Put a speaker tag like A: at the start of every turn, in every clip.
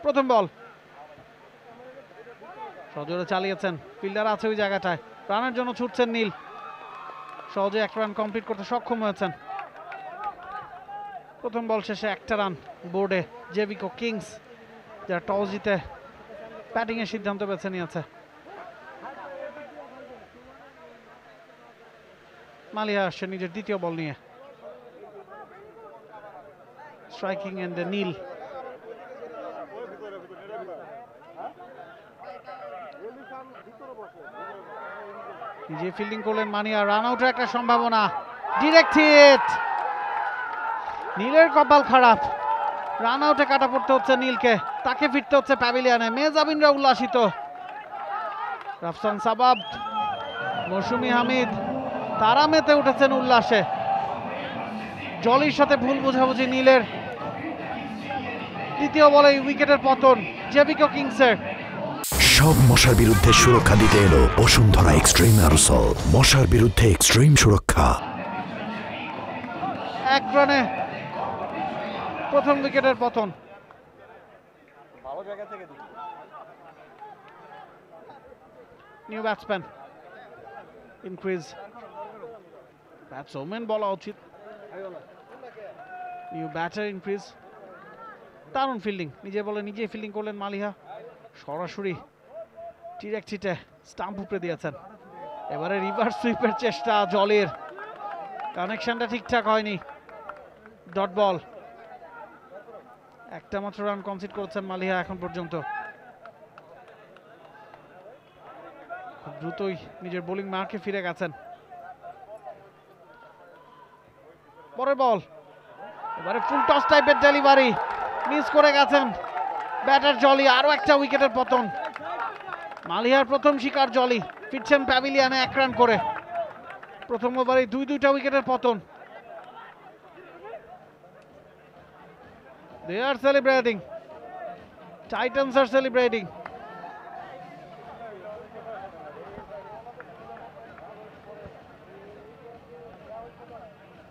A: প্রথম বল সজোরে চালিয়েছেন, ফিল্ডার আছে ওই জায়গাটায়, রানের জন্য ছুটছেন নীল, সহজে এক রান কমপ্লিট করতে সক্ষম হয়েছেন। প্রথম বল শেষে একটা রান বোর্ডে জেভিকো কিংস, যারা টস জিতে ব্যাটিং এর সিদ্ধান্ত বেছে নিয়েছে। মালিহা আসছে নিজের দ্বিতীয় বল নিয়ে, স্ট্রাইকিং এন্ডে নীল। নিজে ফিল্ডিং করলেন মানিয়া, রান আউটের একটা সম্ভাবনা, ডিরেক্ট হিট। নীলের কপাল খারাপ, রান আউটে কাটা পড়তে হচ্ছে নীলকে, তাকে ফিরতে হচ্ছে প্যাভিলিয়নে। মেজাবিনরা উল্লাসিত, রাফসান সাবাব, মৌসুমী হামিদ তারা মেতে উঠেছেন উল্লাসে। জলির সাথে ভুল বোঝাবুঝি নীলের, দ্বিতীয় বলে উইকেটের পতন জেভিকো কিংসের।
B: সব মশার বিরুদ্ধে সুরক্ষা দিতে এলো বসুন্ধরা এক্সট্রিম অ্যারোসল, মশার বিরুদ্ধে এক্সট্রিম সুরক্ষা।
A: এক রানে প্রথম উইকেটের পতন। নিউ ব্যাটসম্যান ইনক্রিজ, ব্যাটসম্যান বলা উচিত, নিউ ব্যাটার ইনক্রিজ। দারুণ ফিল্ডিং, নিজে বলে নিজেই ফিল্ডিং করলেন মালিহা, সরাসরি ডিরেক্ট হিটে স্টাম্প উপরে দিয়েছেন। এবারে রিভার্স সুইপের চেষ্টা জলের, কানেকশনটা ঠিকঠাক হয়নি, ডট বল। একটা মাত্র রান কনসিড করেছেন মালিহা এখন পর্যন্ত। খুব দ্রুতই নিজের বোলিং মার্কে ফিরে গেছেন। পরের বল, এবারে ফুল টস টাইপের ডেলিভারি, মিস করে গেছেন ব্যাটার জলি। আরো একটা উইকেটের পতন, মালিহার প্রথম শিকার জলি, ফিরছেন প্যাভিলিয়নে এক রান করে। প্রথম ওভারে দুইটা উইকেটের পতন। They are celebrating. Titans are celebrating.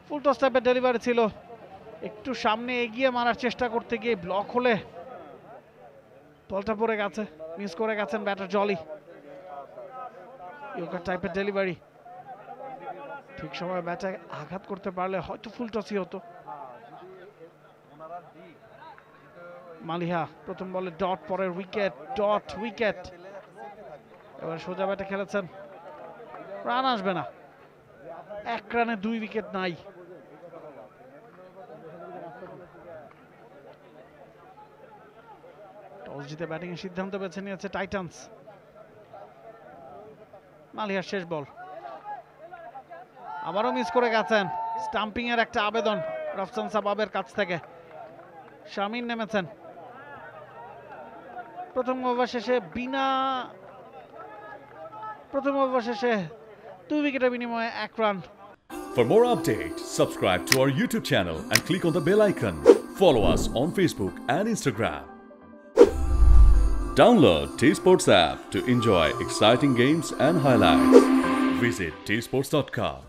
A: Full toss টাইপের ডেলিভারি ছিল, একটু সামনে এগিয়ে মারার চেষ্টা করতে গিয়ে ব্লক হলে বলটা পড়ে গেছে, মিস করে গেছেন ব্যাটার জলি। ইয়র্কার টাইপের ডেলিভারি, ঠিক সময় ব্যাটে আঘাত করতে পারলে হয়তো ফুল টসই হতো। মালিহা প্রথম বলে ডট, পরের উইকেট, ডট উইকেট। এবার সোজা ব্যাটে খেলেছেন, রান আসবে না, এক রানে 2 উইকেট নাই। টস জিতে ব্যাটিং এর সিদ্ধান্ত বেছে নিয়েছে টাইটান্স। মালিহার শেষ বল, আবারও মিস করে গেছেন। স্টাম্পিং এর একটা আবেদন রাফসান সাবাবের কাছ থেকে, শামিন নেমেছেন। প্রথম ওভার শেষে 2 উইকেটের বিনিময়ে 1 run.
C: For more updates, subscribe to our YouTube channel and click on the bell icon. Follow us on Facebook and Instagram. Download T-Sports app to enjoy exciting games and highlights. Visit tsports.com.